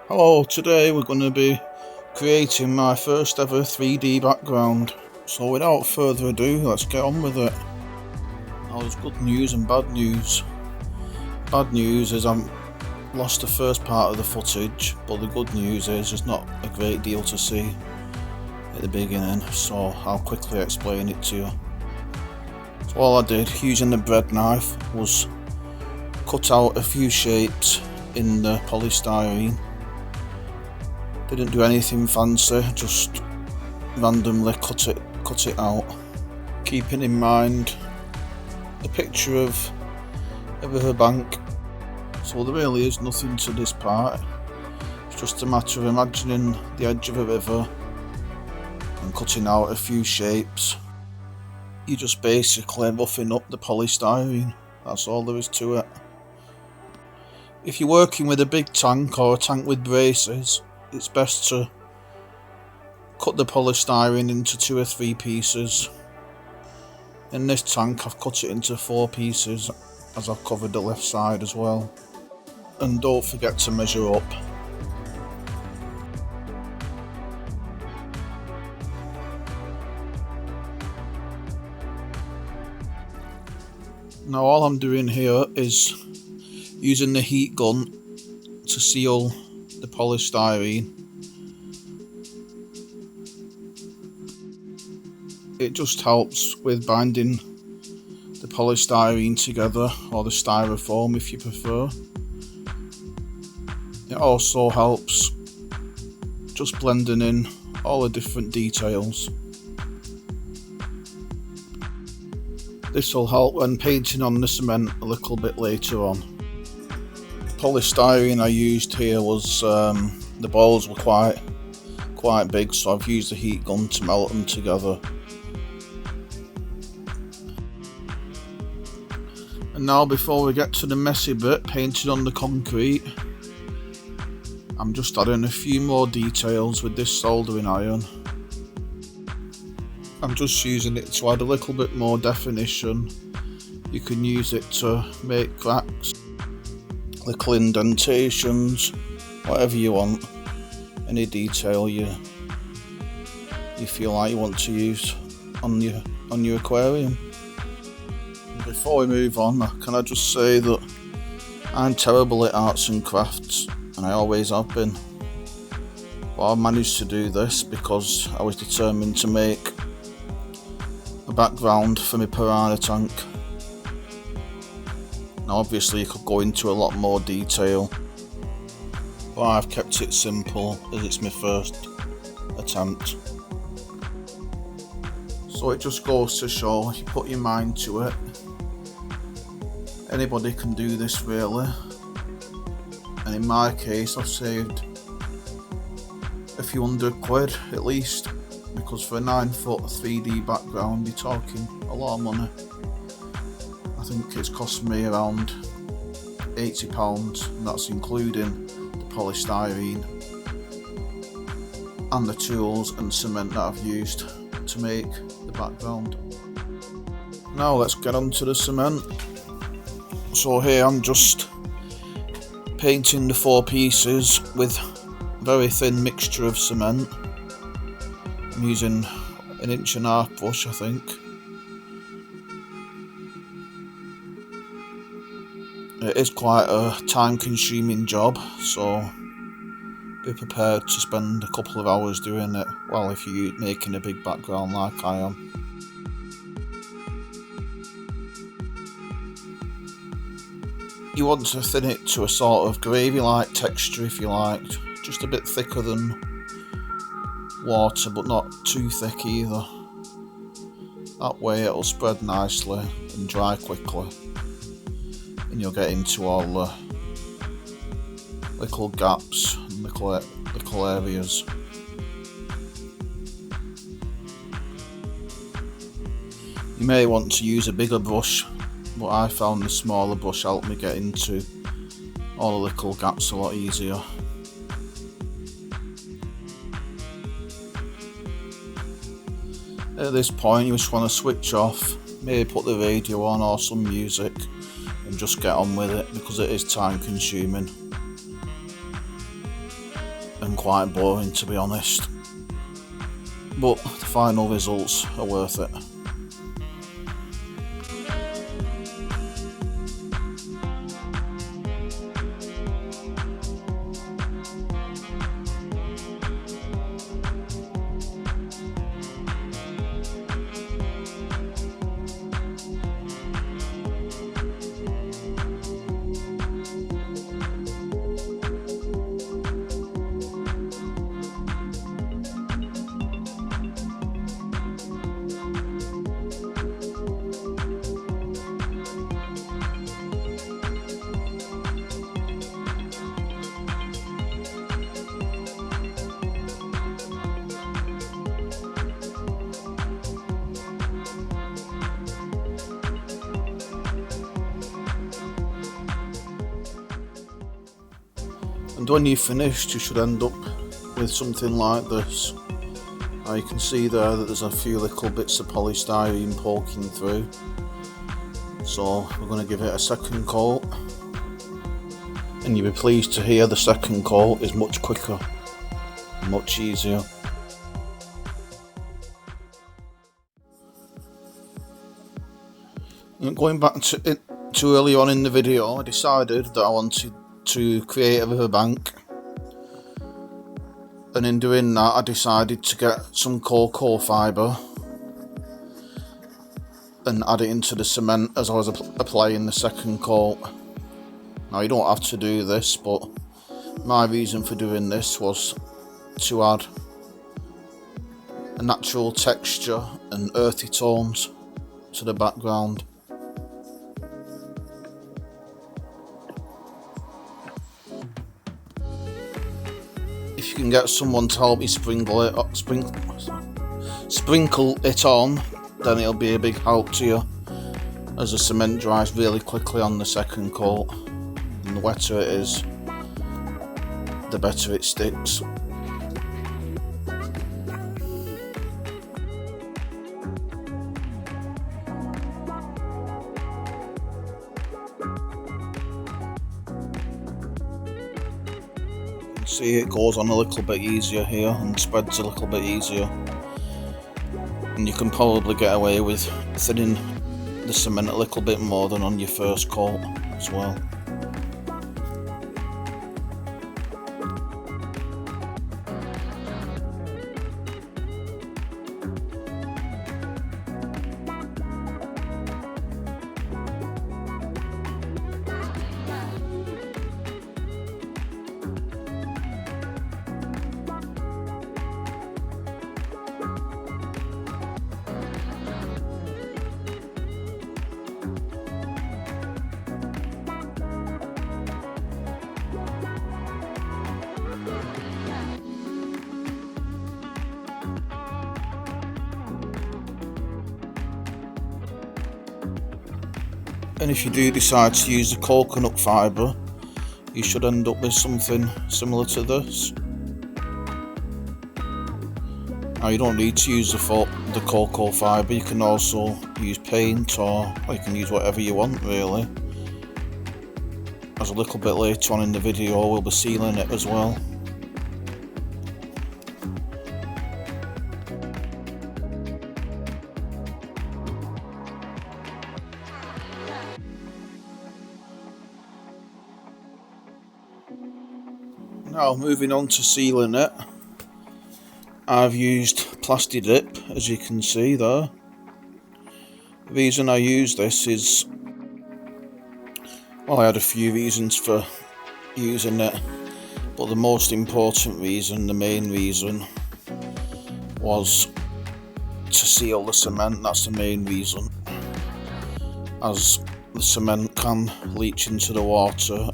Hello, today we're going to be creating my first ever 3D background. So without further ado, let's get on with it. Now there's good news and bad news. Bad news is I've lost the first part of the footage, but the good news is there's not a great deal to see at the beginning, so I'll quickly explain it to you. So all I did using the bread knife was cut out a few shapes in the polystyrene. Didn't do anything fancy, just randomly cut it out, keeping in mind the picture of a riverbank. So there really is nothing to this part. It's just a matter of imagining the edge of a river and cutting out a few shapes. You're just basically roughing up the polystyrene. That's all there is to it. If you're working with a big tank or a tank with braces, it's best to cut the polystyrene into 2 or 3 pieces. In this tank I've cut it into 4 pieces, as I've covered the left side as well. And don't forget to measure up. Now all I'm doing here is using the heat gun to seal the polystyrene. It just helps with binding the polystyrene together, or the styrofoam if you prefer. It also helps just blending in all the different details. This will help when painting on the cement a little bit later on. Polystyrene I used here was the balls were quite big, so I've used the heat gun to melt them together. And now, before we get to the messy bit, painting on the concrete, I'm just adding a few more details with this soldering iron. I'm just using it to add a little bit more definition. You can use it to make cracks, little indentations, whatever you want, any detail you feel like you want to use on your aquarium. And before we move on, can I just say that I'm terrible at arts and crafts, and I always have been. But I managed to do this because I was determined to make a background for my piranha tank. Now obviously you could go into a lot more detail, but I've kept it simple as it's my first attempt. So it just goes to show, if you put your mind to it, anybody can do this really. And in my case I've saved a few £100 at least, because for a 9-foot 3D background you're talking a lot of money. I think it's cost me around £80, and that's including the polystyrene and the tools and cement that I've used to make the background. Now let's get on to the cement. So here I'm just painting the 4 pieces with a very thin mixture of cement. I'm using an 1.5-inch brush, I think. It is quite a time-consuming job, so be prepared to spend a couple of hours doing it, well, if you're making a big background like I am. You want to thin it to a sort of gravy-like texture if you like, just a bit thicker than water but not too thick either. That way it'll spread nicely and dry quickly, and you'll get into all the little gaps and little areas. You may want to use a bigger brush, but I found the smaller brush helped me get into all the little gaps a lot easier. At this point you just want to switch off maybe put the radio on or some music and just get on with it, because it is time consuming and quite boring, to be honest, but the final results are worth it. And when you've finished, you should end up with something like this. Now you can see there that there's a few little bits of polystyrene poking through. So we're going to give it a second coat. And you'll be pleased to hear the second coat is much quicker, much easier. And going back to early on in the video, I decided that I wanted to create a riverbank, and in doing that I decided to get some Coco fibre and add it into the cement as I was applying the second coat. Now you don't have to do this, but my reason for doing this was to add a natural texture and earthy tones to the background. If you can get someone to help you sprinkle it on, then it'll be a big help to you, as the cement dries really quickly on the second coat, and the wetter it is, the better it sticks. See, it goes on a little bit easier here and spreads a little bit easier, and you can probably get away with thinning the cement a little bit more than on your first coat as well. And if you do decide to use the coconut fibre, you should end up with something similar to this. Now you don't need to use the cocoa fibre, you can also use paint, or you can use whatever you want really. As a little bit later on in the video we'll be sealing it as well. Now moving on to sealing it, I've used Plasti Dip, as you can see there. The reason I use this is, well, I had a few reasons for using it, but the most important reason, the main reason, was to seal the cement. That's the main reason, as the cement can leach into the water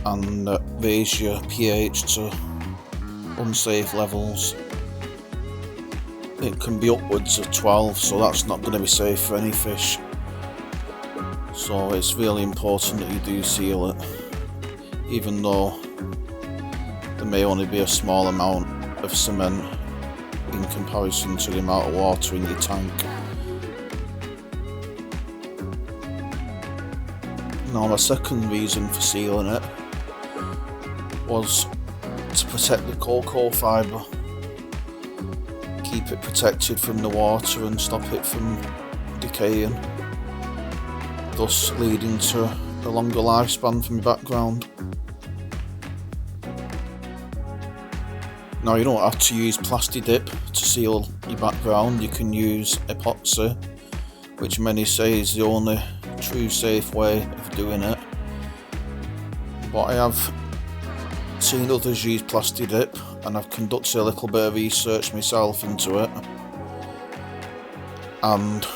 and raise your pH to unsafe levels. It can be upwards of 12, so that's not going to be safe for any fish. So it's really important that you do seal it, even though there may only be a small amount of cement in comparison to the amount of water in your tank. Now, my second reason for sealing it was to protect the cocoa fibre, keep it protected from the water and stop it from decaying, thus leading to a longer lifespan from the background. Now, you don't have to use Plasti Dip to seal your background. You can use epoxy, which many say is the only true safe way of doing it, but I have seen others use Plasti Dip, and I've conducted a little bit of research myself into it, and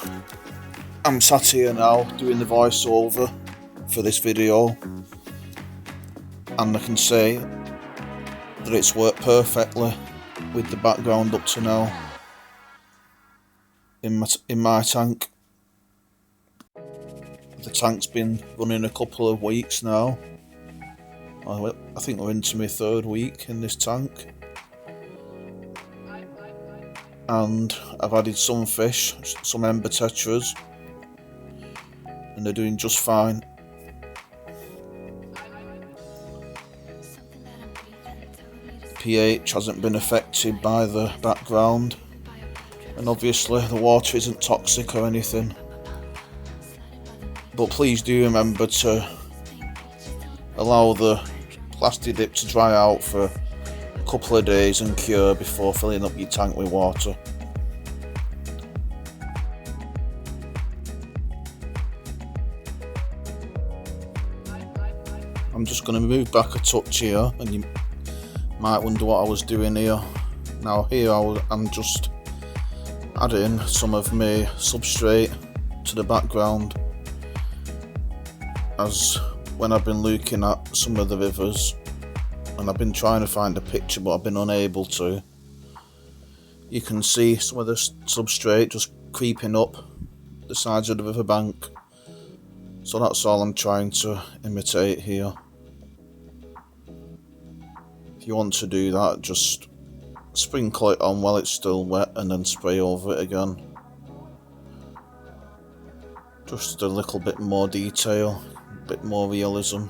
I'm sat here now doing the voiceover for this video, and I can say that it's worked perfectly with the background up to now in my tank. The tank's been running a couple of weeks now. I think we're into my third week in this tank, and I've added some fish, some ember tetras, and they're doing just fine. pH hasn't been affected by the background, and obviously the water isn't toxic or anything. But please do remember to allow the Plasti Dip to dry out for a couple of days and cure before filling up your tank with water. I'm just going to move back a touch here, and you might wonder what I was doing here. Now here I'm just adding some of my substrate to the background, as when I've been looking at some of the rivers, and I've been trying to find a picture but I've been unable to, you can see some of the substrate just creeping up the sides of the riverbank. So that's all I'm trying to imitate here. If you want to do that, just sprinkle it on while it's still wet and then spray over it again. Just a little bit more detail, a bit more realism.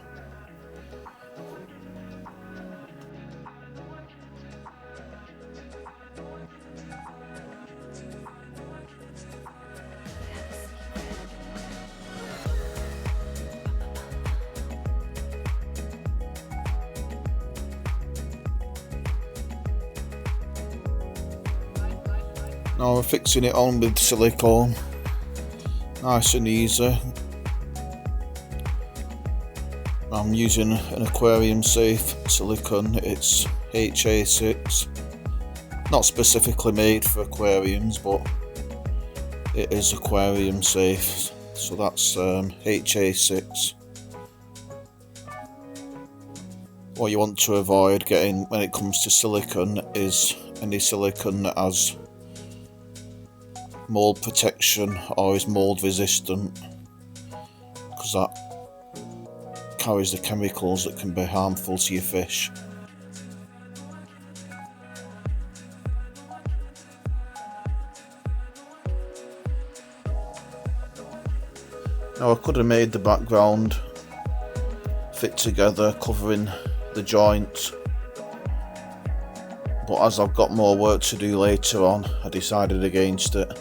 Now we're fixing it on with silicone, nice and easy. I'm using an Aquarium safe silicone, it's HA6, not specifically made for aquariums, but it is Aquarium safe, so that's HA6. What you want to avoid getting when it comes to silicone is any silicone that has mold protection or is mold resistant, because that carries the chemicals that can be harmful to your fish. Now I could have made the background fit together, covering the joints, but as I've got more work to do later on, I decided against it,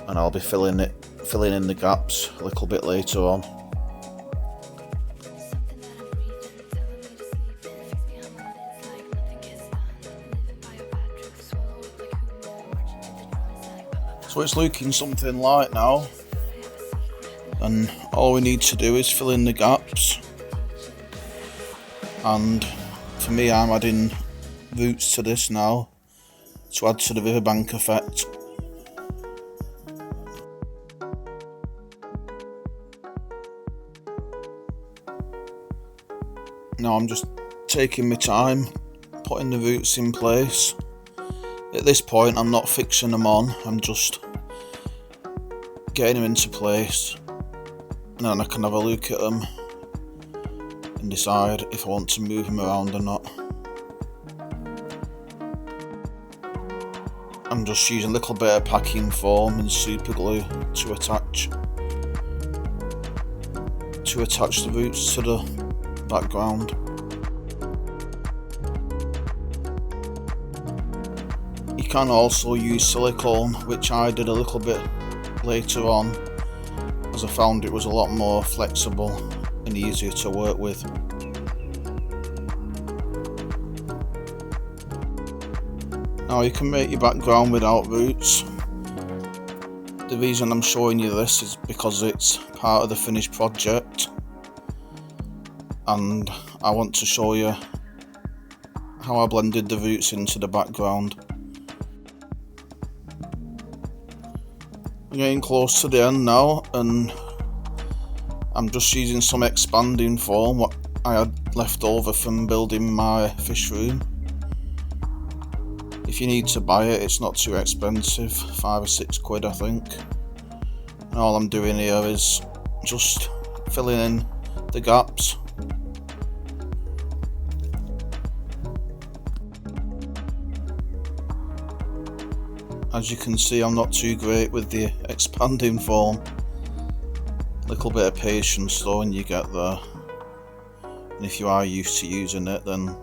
and I'll be filling in the gaps a little bit later on. So it's looking something like now, and all we need to do is fill in the gaps, and for me I'm adding roots to this now to add to the riverbank effect. Now I'm just taking my time putting the roots in place. At this point I'm not fixing them on, I'm just getting them into place, and then I can have a look at them and decide if I want to move them around or not. I'm just using a little bit of packing foam and super glue to attach to attach the roots to the background. You can also use silicone, which I did a little bit later on, as I found it was a lot more flexible and easier to work with. Now you can make your background without roots. The reason I'm showing you this is because it's part of the finished project, and I want to show you how I blended the roots into the background. I'm getting close to the end now, and I'm just using some expanding foam what I had left over from building my fish room. If you need to buy it, it's not too expensive, £5 or £6 I think. And all I'm doing here is just filling in the gaps. As you can see, I'm not too great with the expanding foam. Little bit of patience though and you get there. And if you are used to using it, then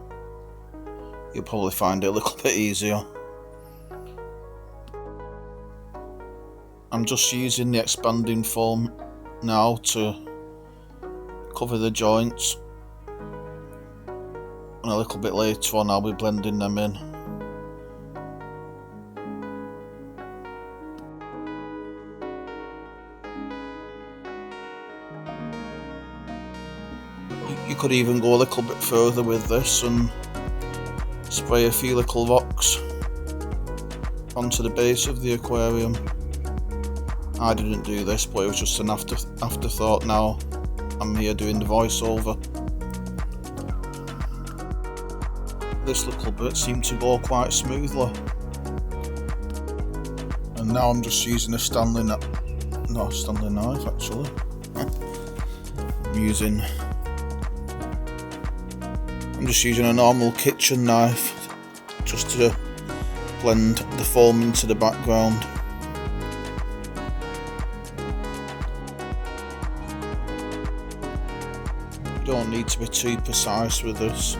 you'll probably find it a little bit easier. I'm just using the expanding foam now to cover the joints, and a little bit later on I'll be blending them in. You could even go a little bit further with this and spray a few little rocks onto the base of the aquarium. I didn't do this, but it was just an afterthought now I'm here doing the voiceover. This little bit seemed to go quite smoothly. And now I'm just using a Stanley knife actually. I'm just using a normal kitchen knife just to blend the foam into the background. You don't need to be too precise with this.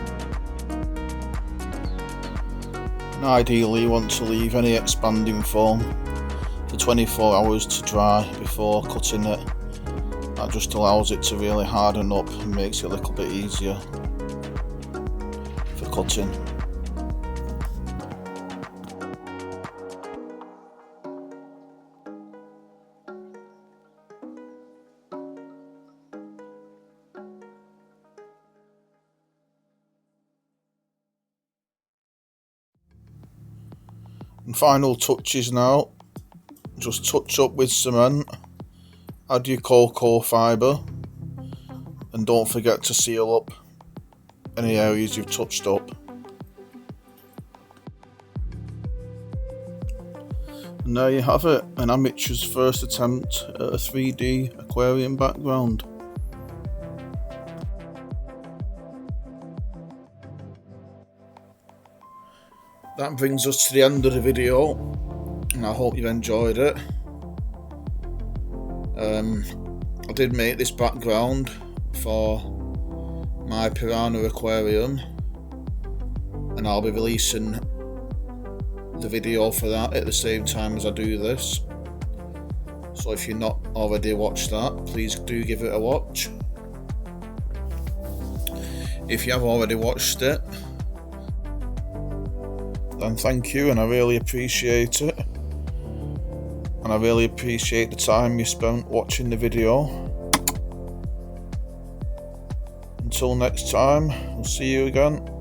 And ideally you want to leave any expanding foam for 24 hours to dry before cutting it. That just allows it to really harden up and makes it a little bit easier for cutting. And final touches now, just touch up with cement, add your cocoa fibre, and don't forget to seal up any areas you've touched up. And there you have it, an amateur's first attempt at a 3D aquarium background. That brings us to the end of the video, and I hope you enjoyed it. I did make this background for my piranha aquarium, and I'll be releasing the video for that at the same time as I do this. So if you've not already watched that, please do give it a watch. If you have already watched it, then thank you, and I really appreciate it. And I really appreciate the time you spent watching the video. Until next time, I'll see you again.